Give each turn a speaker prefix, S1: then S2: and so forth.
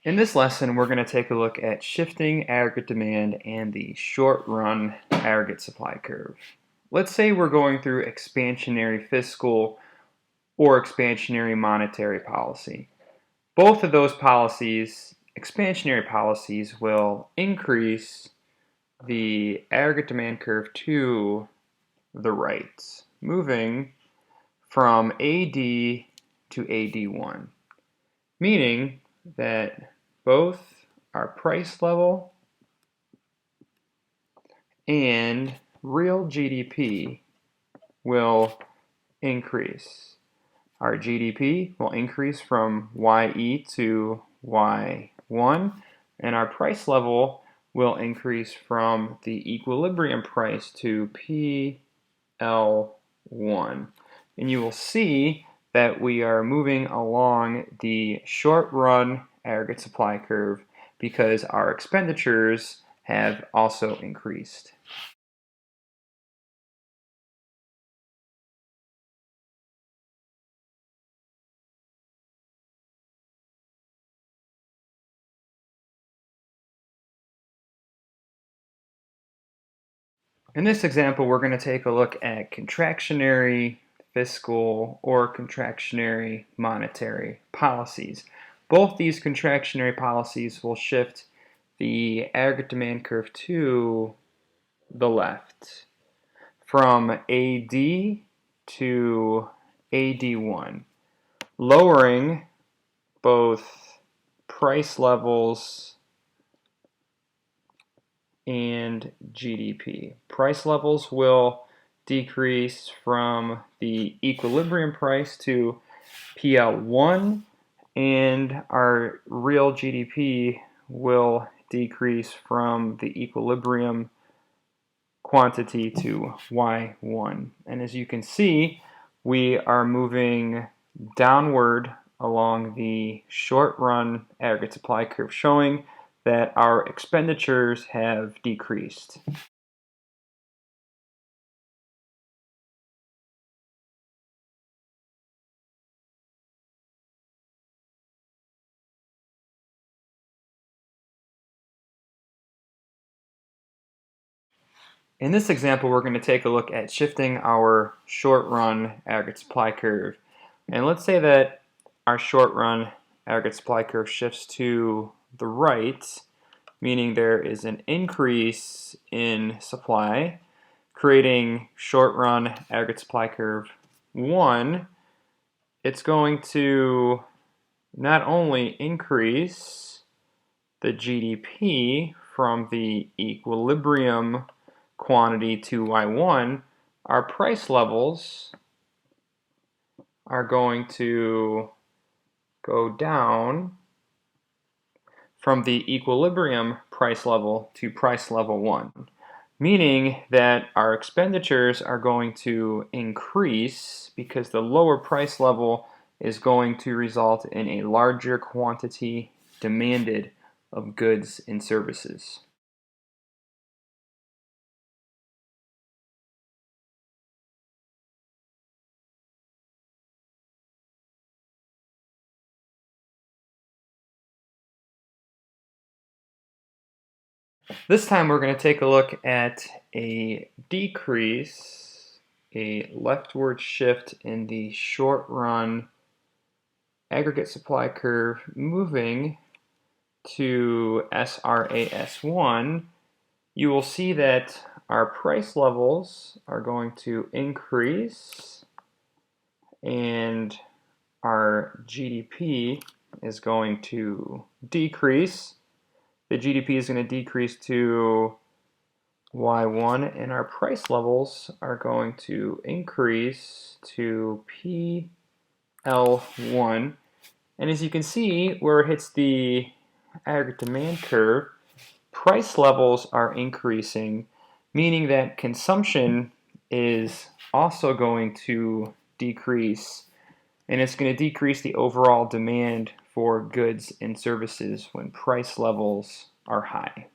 S1: In this lesson, we're going to take a look at shifting aggregate demand and the short-run aggregate supply curve. Let's say we're going through expansionary fiscal or expansionary monetary policy. Both of those policies, expansionary policies, will increase the aggregate demand curve to the right, moving from AD to AD1, meaning that both our price level and real GDP will increase. Our GDP will increase from YE to Y1, and our price level will increase from the equilibrium price to PL1. And you will see that we are moving along the short-run aggregate supply curve because our expenditures have also increased. In this example, we're going to take a look at contractionary fiscal or contractionary monetary policies. Both these contractionary policies will shift the aggregate demand curve to the left from AD to AD1, lowering both price levels and GDP. Price levels will decrease from the equilibrium price to PL1, and our real GDP will decrease from the equilibrium quantity to Y1. And as you can see, we are moving downward along the short-run aggregate supply curve, showing that our expenditures have decreased. In this example, we're going to take a look at shifting our short-run aggregate supply curve. And let's say that our short-run aggregate supply curve shifts to the right, meaning there is an increase in supply, creating short-run aggregate supply curve 1. It's going to not only increase the GDP from the equilibrium quantity to Y1, our price levels are going to go down from the equilibrium price level to price level 1, meaning that our expenditures are going to increase because the lower price level is going to result in a larger quantity demanded of goods and services. This time we're going to take a look at a decrease, a leftward shift in the short-run aggregate supply curve, moving to SRAS1. You will see that our price levels are going to increase and our GDP is going to decrease. The GDP is going to decrease to Y1, and our price levels are going to increase to PL1. And as you can see, where it hits the aggregate demand curve, price levels are increasing, meaning that consumption is also going to decrease, and it's going to decrease the overall demand for goods and services when price levels are high.